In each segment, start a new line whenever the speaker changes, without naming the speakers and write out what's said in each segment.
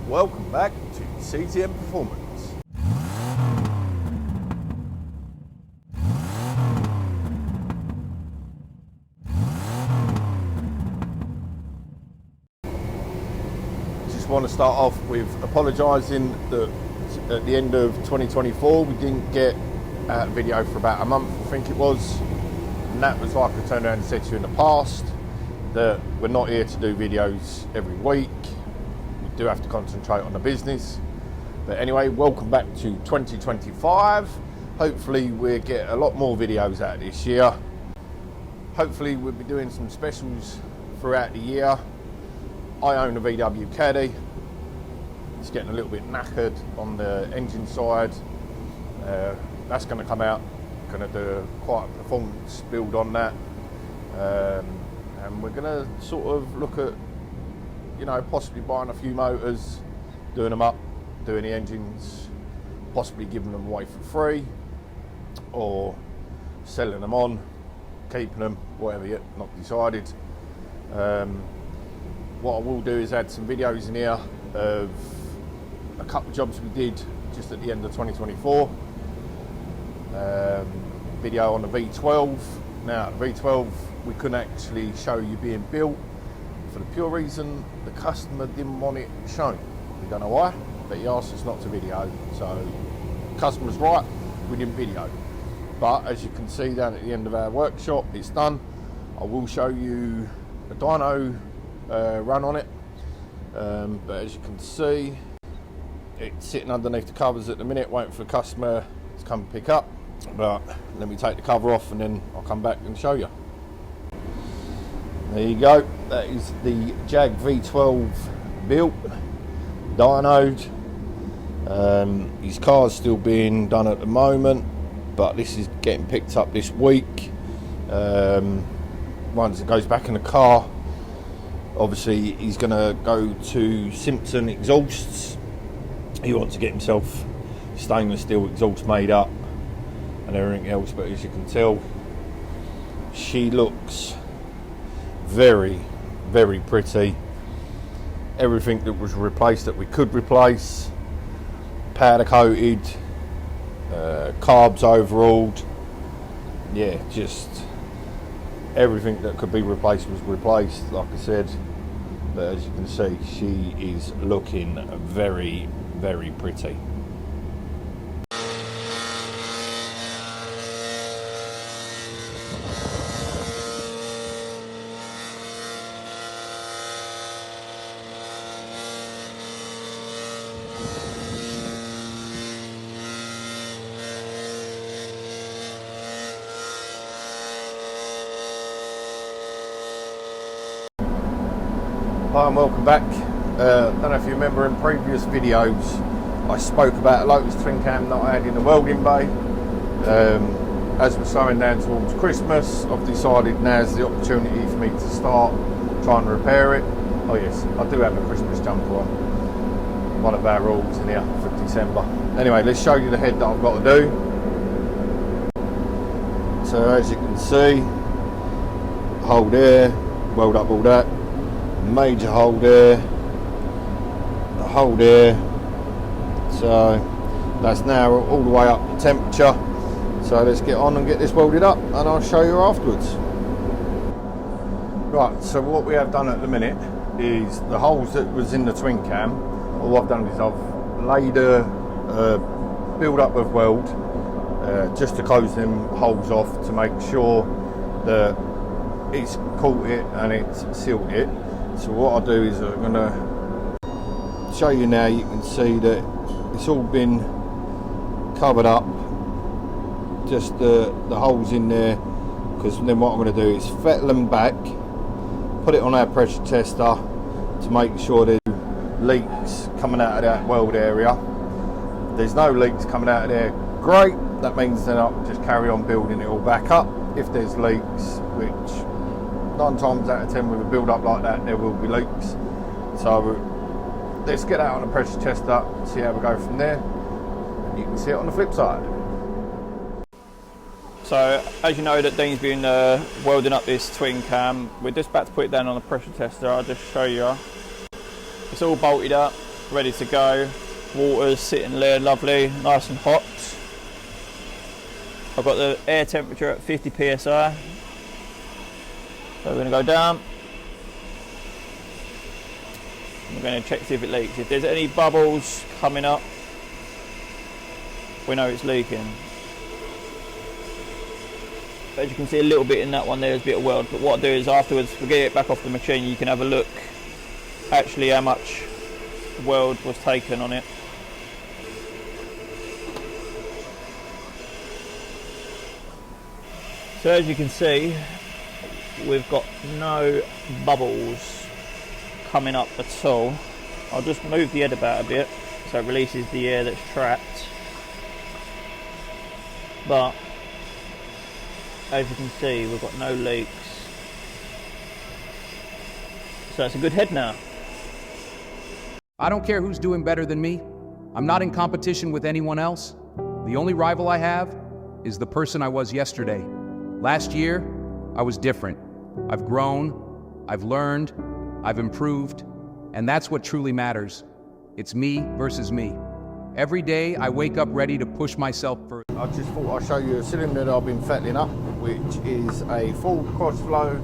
Welcome back to CTM Performance. Just want to start off with apologising that at the end of 2024 we didn't get a video for about a month, I think it was, and that was like I turned around and said to you in the past that we're not here to do videos every week. We do have to concentrate on the business. But anyway, welcome back to 2025. Hopefully we'll get a lot more videos out this year. Hopefully we'll be doing some specials throughout the year. I own a VW Caddy. It's getting a little bit knackered on the engine side. That's going to come out. Going to do quite a performance build on that. And we're going to sort of look at, you know, possibly buying a few motors, doing them up, doing the engines, possibly giving them away for free, or selling them on, keeping them, whatever yet, not decided. What I will do is add some videos in here of a couple of jobs we did just at the end of 2024. Video on the V12. Now, the V12 we couldn't actually show you being built for the pure reason the customer didn't want it shown. We don't know why, but he asked us not to video. So, customer's right, we didn't video. But as you can see down at the end of our workshop, it's done. I will show you a dyno run on it. But as you can see, it's sitting underneath the covers at the minute, waiting for the customer to come pick up. But let me take the cover off and then I'll come back and show you. There you go, that is the Jag V12 built, dynoed. His car's still being done at the moment, but this is getting picked up this week. Once it goes back in the car, obviously he's going to go to Simpson exhausts. He wants to get himself stainless steel exhaust made up and everything else, but as you can tell, she looks very, very pretty. Everything that was replaced that we could replace, powder coated, carbs overhauled, yeah, just everything that could be replaced was replaced, like I said. But as you can see, she is looking very, very pretty. Hi and welcome back. Don't know if you remember in previous videos I spoke about a Lotus twin cam that I had in the welding bay. As we're slowing down towards Christmas, I've decided now's the opportunity for me to start trying to repair it. Oh yes, I do have a Christmas jumper on, one of our rules in here for December. Anyway, let's show you the head that I've got to do. So as you can see, hole there, weld up all that. Major hole there, a hole there, so that's now all the way up to temperature. So let's get on and get this welded up and I'll show you afterwards. Right, so what we have done at the minute is the holes that was in the twin cam, all I've done is I've laid a build up of weld just to close them holes off to make sure that it's caught it and it's sealed it. So what I'll do is I'm going to show you now. You can see that it's all been covered up, just the holes in there, because then what I'm going to do is fettle them back, put it on our pressure tester to make sure there's no leaks coming out of that weld area. If there's no leaks coming out of there, great, that means then I'll just carry on building it all back up. If there's leaks, which 9 times out of 10 with a build up like that there will be leaks, so let's get out on the pressure tester, see how we go from there, and you can see it on the flip side.
So as you know that Dean's been welding up this twin cam, we're just about to put it down on the pressure tester. I'll just show you. It's all bolted up, ready to go. Water's sitting there lovely, nice and hot. I've got the air temperature at 50 psi. So we're going to go down. We're going to check to see if it leaks. If there's any bubbles coming up, we know it's leaking. As you can see a little bit in that one, there's a bit of weld, but what I'll do is afterwards, we'll get it back off the machine, you can have a look actually how much weld was taken on it. So as you can see, we've got no bubbles coming up at all. I'll just move the head about a bit so it releases the air that's trapped. But as you can see, we've got no leaks. So it's a good head now.
I don't care who's doing better than me. I'm not in competition with anyone else. The only rival I have is the person I was yesterday. Last year, I was different. I've grown, I've learned, I've improved, and that's what truly matters. It's me versus me. Every day, I wake up ready to push myself further.
I just thought I'd show you a cylinder that I've been fettling up, which is a full Crossload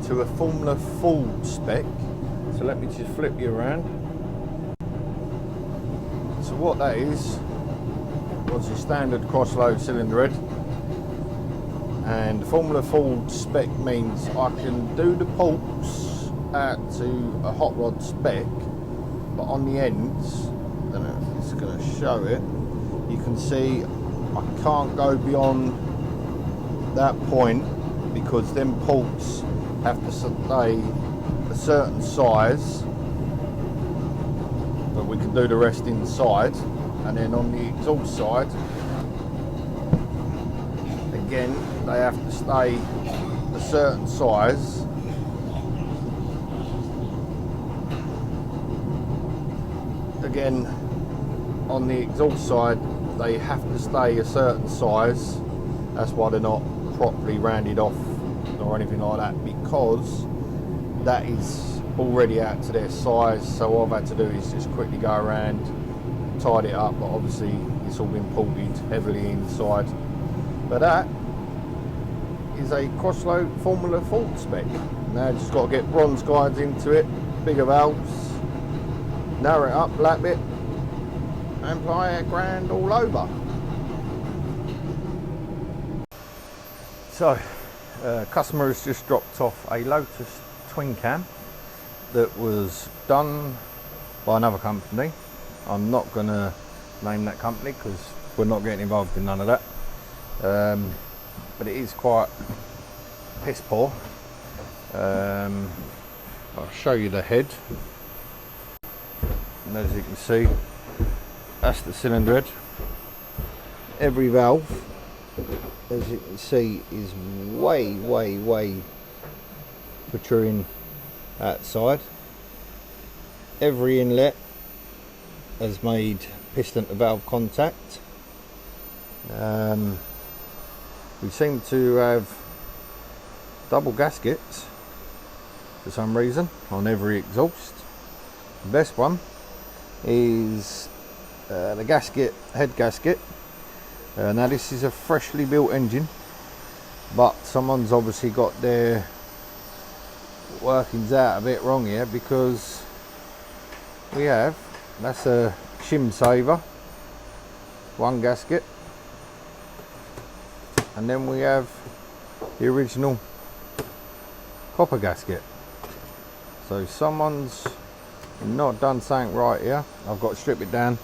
to a Formula full spec. So let me just flip you around. So what that is, was your standard Crossload cylinder head. And Formula full spec means I can do the pulps out to a hot rod spec, but on the ends, I don't know if it's going to show it, you can see I can't go beyond that point because them pulps have to stay a certain size, but we can do the rest inside. And then on the exhaust side, again, they have to stay a certain size. Again, on the exhaust side, they have to stay a certain size. That's why they're not properly rounded off or anything like that, because that is already out to their size. So all I've had to do is just quickly go around, tied it up, but obviously it's all been ported heavily inside. But that is a Crossload Formula full spec. Now just got to get bronze guides into it, bigger valves, narrow it up, lap it, and apply a grand all over. So, customer has just dropped off a Lotus twin cam that was done by another company. I'm not going to name that company because we're not getting involved in none of that. But it is quite piss poor. I'll show you the head. And as you can see, that's the cylinder head. Every valve, as you can see, is way protruding outside. Every inlet has made piston to valve contact. We seem to have double gaskets for some reason on every exhaust. The best one is the gasket, head gasket. Now this is a freshly built engine, but someone's obviously got their workings out a bit wrong here, because we have, that's a shim saver, one gasket, and then we have the original copper gasket. So someone's not done something right here. I've got to strip it down,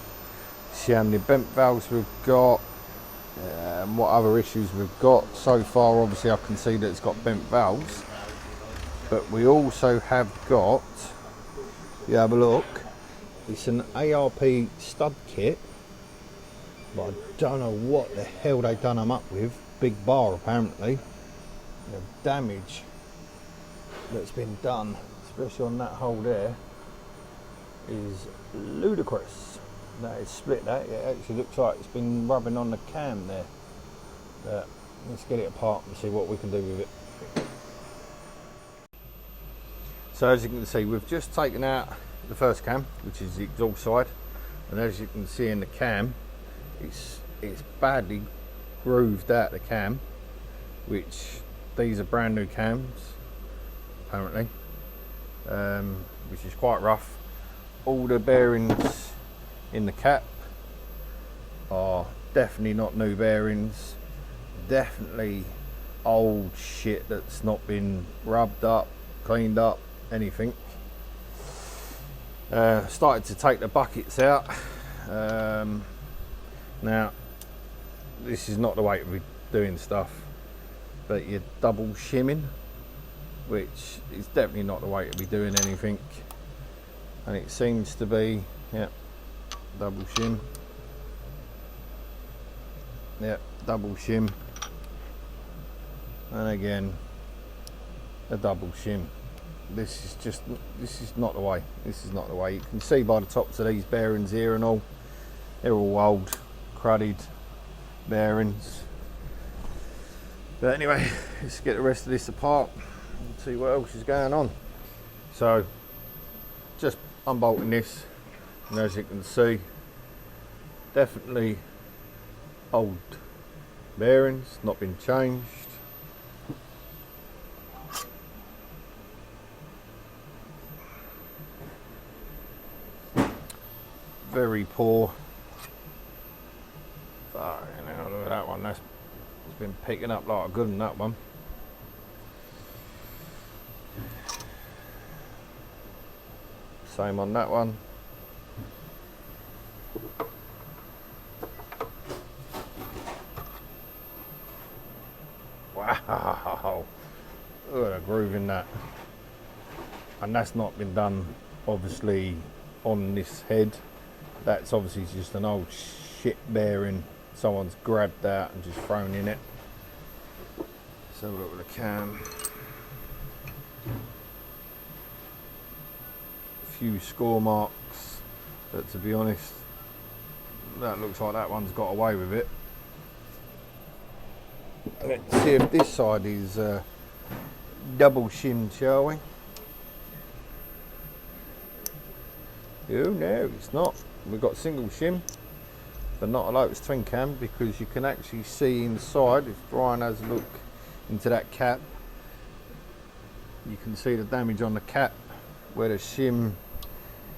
see how many bent valves we've got, and what other issues we've got. So far obviously I can see that it's got bent valves, but we also have got, if you have a look, it's an ARP stud kit, but I don't know what the hell they done them up with. Big bar apparently. The damage that's been done, especially on that hole there, is ludicrous. That is split, that it actually looks like it's been rubbing on the cam there. But let's get it apart and see what we can do with it. So as you can see, we've just taken out the first cam, which is the exhaust side, and as you can see in the cam, it's badly grooved out the cam, which these are brand new cams apparently, which is quite rough. All the bearings in the cap are definitely not new bearings, definitely old shit that's not been rubbed up, cleaned up, anything. Started to take the buckets out. Now this is not the way to be doing stuff, but you're double shimming, which is definitely not the way to be doing anything, and it seems to be, yeah, double shim, yeah, double shim, and again a double shim. This is not the way. This is not the way. You can see by the tops of these bearings here and all, they're all old, crudded bearings. But anyway, let's get the rest of this apart and see what else is going on. So, just unbolting this, and as you can see, definitely old bearings, not been changed. Very poor. Oh, look at that one. It's been picking up like a good one, that one. Same on that one. Wow, look at the groove in that. And that's not been done obviously on this head. That's obviously just an old shit bearing someone's grabbed out and just thrown in it. Let's have a look at the cam. A few score marks, but to be honest, that looks like that one's got away with it. Let's see if this side is double shimmed, shall we? Oh no, it's not. We've got single shim, but not a Lotus twin cam, because you can actually see inside, if Brian has a look into that cap, you can see the damage on the cap where the shim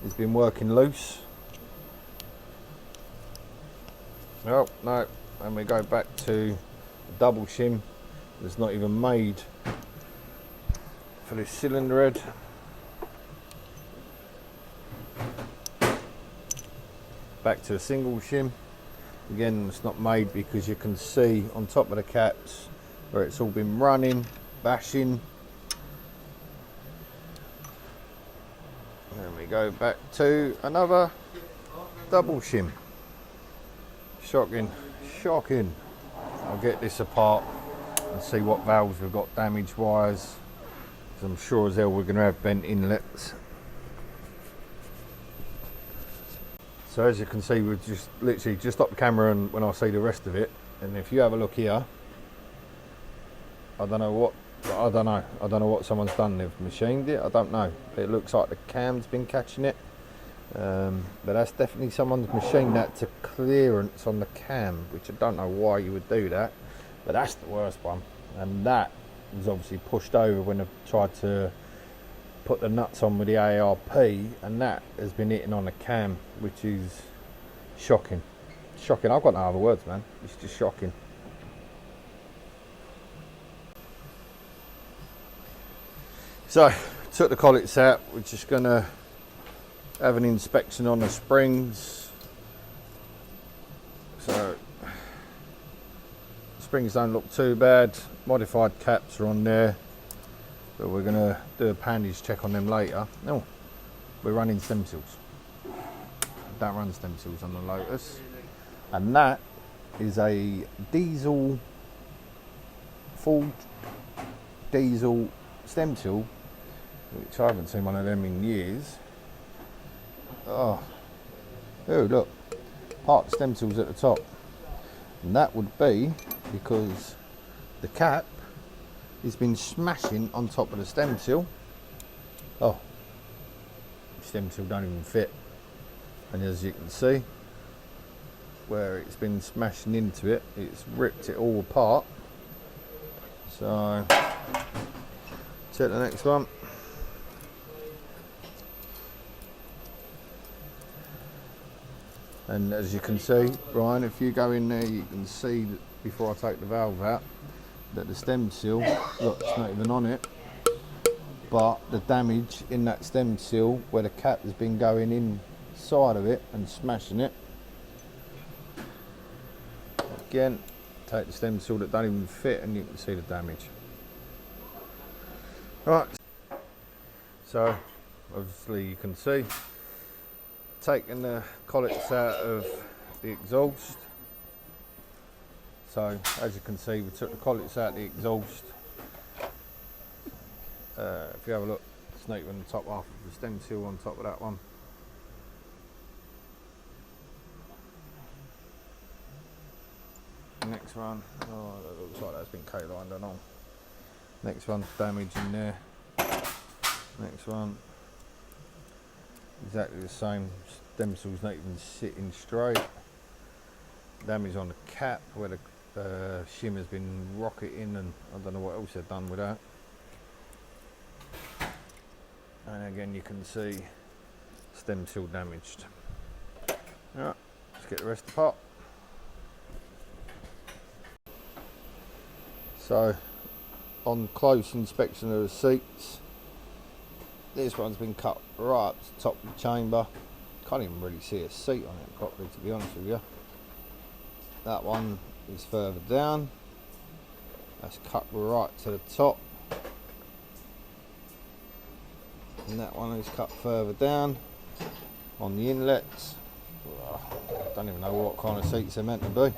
has been working loose. Oh no, and we go back to the double shim that's not even made for this cylinder head. Back to a single shim. Again, it's not made because you can see on top of the caps where it's all been running, bashing. Then we go back to another double shim. Shocking, shocking. I'll get this apart and see what valves we've got damage wise, because I'm sure as hell we're going to have bent inlets. So as you can see, we've just literally just stopped the camera and when I see the rest of it, and if you have a look here, I don't know what someone's done. They've machined it, I don't know. It looks like the cam's been catching it, but that's definitely someone's machined that to clearance on the cam, which I don't know why you would do that, but that's the worst one. And that was obviously pushed over when I tried to put the nuts on with the ARP, and that has been hitting on the cam, which is shocking. Shocking. I've got no other words, man. It's just shocking. So, took the collets out. We're just going to have an inspection on the springs. So, springs don't look too bad. Modified caps are on there, but we're going to do a poundage check on them later. No, we're running stem seals. Don't run stem seals on the Lotus. And that is a diesel, full diesel stem seal, which I haven't seen one of them in years. Oh look, part of the stem seals at the top. And that would be because the cap has been smashing on top of the stem seal. Oh, it's stem seal don't even fit, and as you can see where it's been smashing into it, it's ripped it all apart. So take the next one. And as you can see, Brian, if you go in there, you can see that before I take the valve out that the stem seal, look, it's not even on it, but the damage in that stem seal where the cap has been going inside of it and smashing it. Again, take the stem seal that don't even fit and you can see the damage. Right, so obviously you can see taking the collets out of the exhaust. So as you can see, we took the collets out of the exhaust. If you have a look, it's not even the top half of the stem seal on top of that one. Next one, oh, that looks like that's been K-lined and all. Next one's damage in there. Next one, exactly the same. Stem seal's not even sitting straight. Damage on the cap where the shimmer's been rocketing, and I don't know what else they've done with that. And again, you can see stem seal damaged. Alright, let's get the rest apart. So, on close inspection of the seats, this one's been cut right up to the top of the chamber. Can't even really see a seat on it properly, to be honest with you. That one is further down. That's cut right to the top. And that one is cut further down on the inlets. I don't even know what kind of seats they're meant to be.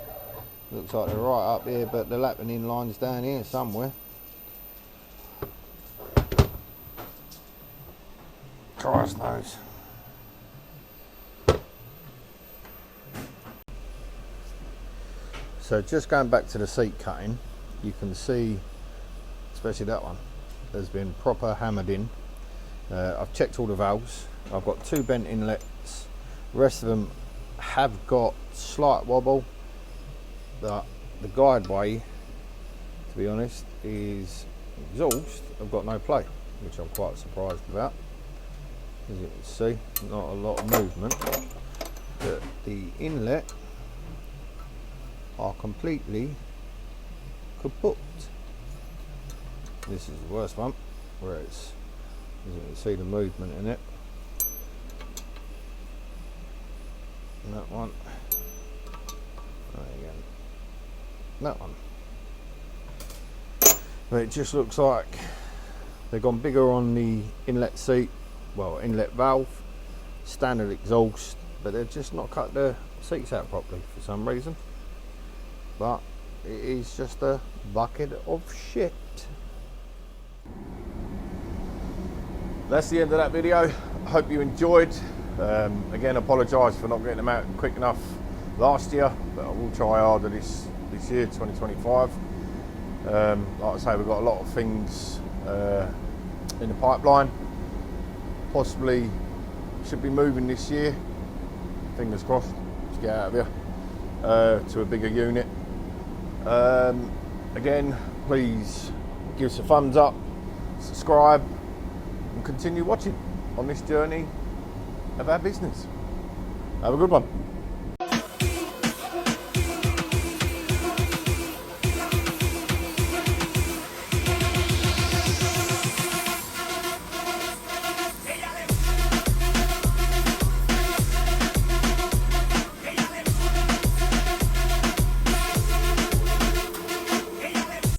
Looks like they're right up here, but the lapping in line's down here somewhere. Christ knows. So just going back to the seat cutting, you can see, especially that one, there's been proper hammered in. I've checked all the valves. I've got 2 bent inlets. The rest of them have got slight wobble. The guideway, to be honest, is exhaust. I've got no play, which I'm quite surprised about. As you can see, not a lot of movement. But the inlet are completely kaput. This is the worst one, where it's, as you can see, the movement in it. And that one. There you go. That one. But it just looks like they've gone bigger on the inlet seat, well, inlet valve, standard exhaust, but they've just not cut the seats out properly for some reason. But it is just a bucket of shit. That's the end of that video. I hope you enjoyed. Again, apologise for not getting them out quick enough last year, but I will try harder this year, 2025. Like I say, we've got a lot of things in the pipeline. Possibly should be moving this year. Fingers crossed. Let's get out of here to a bigger unit. Again, please give us a thumbs up, subscribe, and continue watching on this journey of our business. Have a good one.